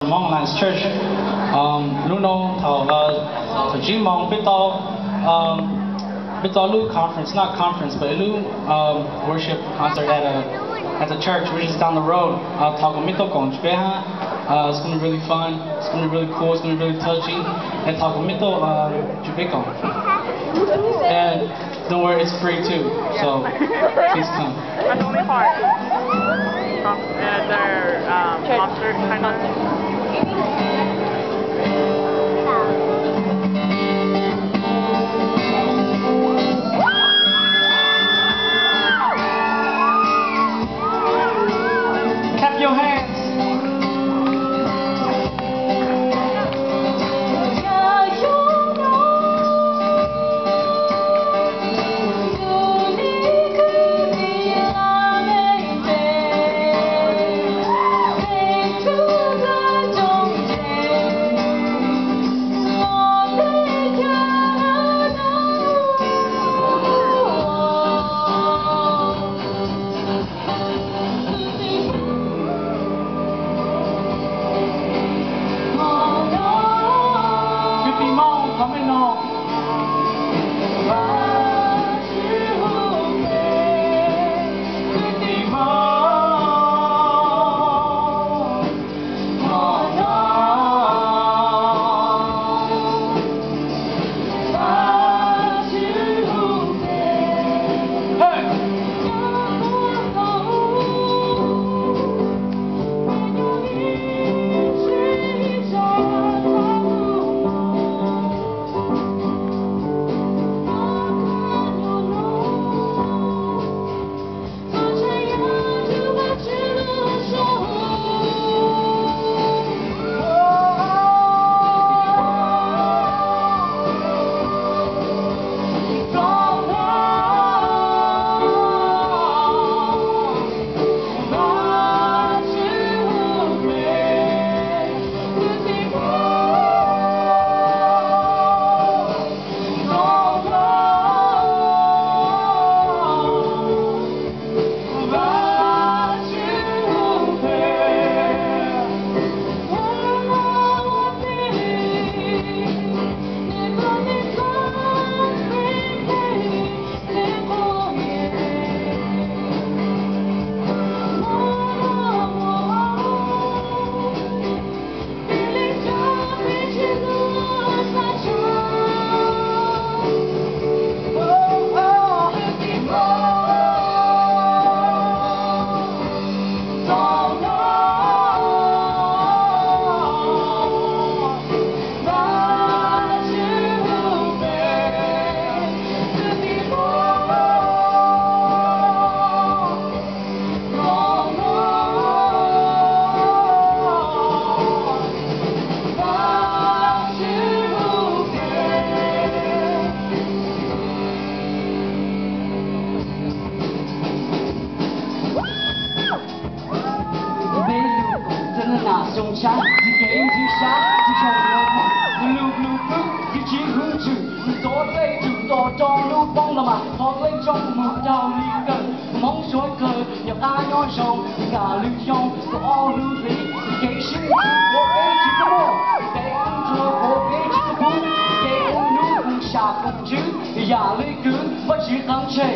Monglands Church, Luno, Jimong, Lu conference, not conference, but Lu worship concert at the church, which is down the road. It's going to be really fun, it's going to be really cool, it's going to be really touching. And don't worry, it's free too, so please come. That's the only part. Their concert kind of. Clap your hands. Coming on. Dạ lý cưới bất chỉ thắng chê